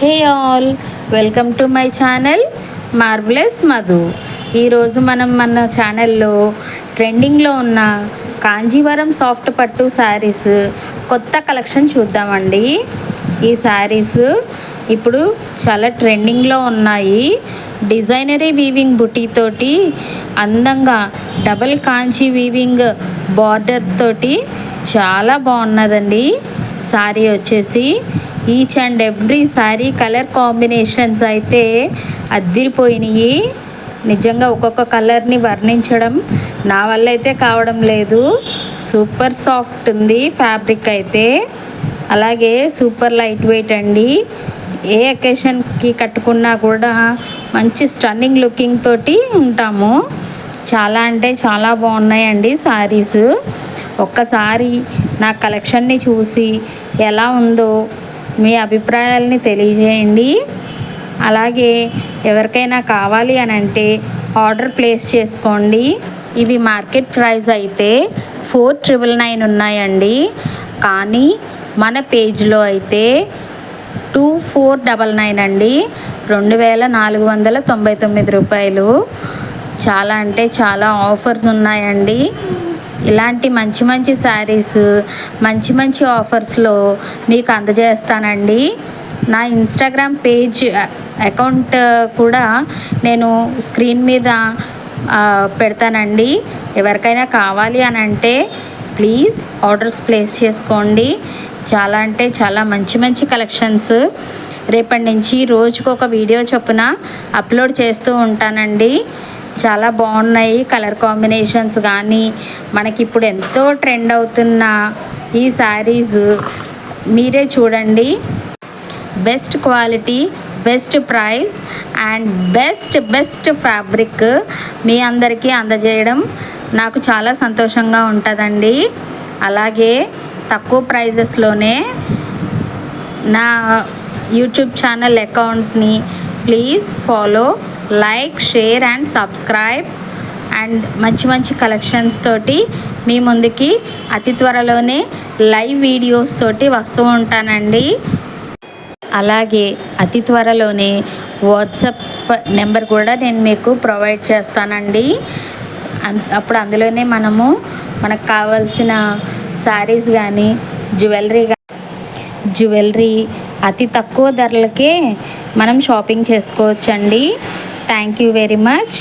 Hey all, welcome to my channel marvellous Madhu. ఈరోజు మనం మన ఛానల్లో ట్రెండింగ్లో ఉన్న కాంజీవరం సాఫ్ట్ పట్టు శారీస్ కొత్త కలెక్షన్ చూద్దామండి. ఈ శారీస్ ఇప్పుడు చాలా ట్రెండింగ్లో ఉన్నాయి. డిజైనరీ వీవింగ్ బుటీ తోటి అందంగా డబల్ కాంచీ వీవింగ్ బార్డర్ తోటి చాలా బాగున్నదండి. శారీ వచ్చేసి each and every sari colour combinations అయితే అద్దిరిపోయినాయి. నిజంగా ఒక్కొక్క కలర్ని వర్ణించడం నా వల్ల అయితే కావడం లేదు. సూపర్ సాఫ్ట్ ఉంది ఫ్యాబ్రిక్ అయితే, అలాగే సూపర్ లైట్ వెయిట్ అండి. ఏ అకేషన్కి కట్టుకున్నా కూడా మంచి స్టన్నింగ్ లుకింగ్ తోటి ఉంటాము. చాలా అంటే చాలా బాగున్నాయండి శారీస్. ఒక్కసారి నా కలెక్షన్ని చూసి ఎలా ఉందో మీ అభిప్రాయాలని తెలియజేయండి. అలాగే ఎవరికైనా కావాలి అని అంటే ఆర్డర్ ప్లేస్ చేసుకోండి. ఇవి మార్కెట్ ప్రైస్ అయితే 4,999 ఉన్నాయండి, కానీ మన పేజ్లో అయితే 2,499 అండి, 2,499 రూపాయలు. చాలా అంటే చాలా ఆఫర్స్ ఉన్నాయండి. ఇలాంటి మంచి మంచి శారీస్ మంచి మంచి ఆఫర్స్లో మీకు అందజేస్తానండి. నా ఇన్స్టాగ్రామ్ పేజ్ అకౌంట్ కూడా నేను స్క్రీన్ మీద పెడతానండి. ఎవరికైనా కావాలి అని అంటే ప్లీజ్ ఆర్డర్స్ ప్లేస్ చేసుకోండి. చాలా అంటే చాలా మంచి మంచి కలెక్షన్స్ రేపటి నుంచి రోజుకొక వీడియో చొప్పున అప్లోడ్ చేస్తూ ఉంటానండి. చాలా బాగున్నాయి కలర్ కాంబినేషన్స్, కానీ మనకి ఇప్పుడు ఎంతో ట్రెండ్ అవుతున్న ఈ శారీస్ మీరే చూడండి. Best quality, best price and best fabric మీ అందరికీ అందజేయడం నాకు చాలా సంతోషంగా ఉంటుందండి. అలాగే తక్కువ ప్రైజెస్లోనే నా యూట్యూబ్ ఛానల్ అకౌంట్ని please follow, like, share and subscribe. And మంచి మంచి కలెక్షన్స్ తోటి మీ ముందుకి అతి త్వరలోనే లైవ్ వీడియోస్ తోటి వస్తూ ఉంటానండి. అలాగే అతి త్వరలోనే వాట్సాప్ నెంబర్ కూడా నేను మీకు ప్రొవైడ్ చేస్తానండి. అప్పుడు అందులోనే మనకు కావాల్సిన శారీస్ కానీ జ్యువెలరీ అతి తక్కువ ధరలకే మనం షాపింగ్ చేసుకోవచ్చండి. Thank you very much.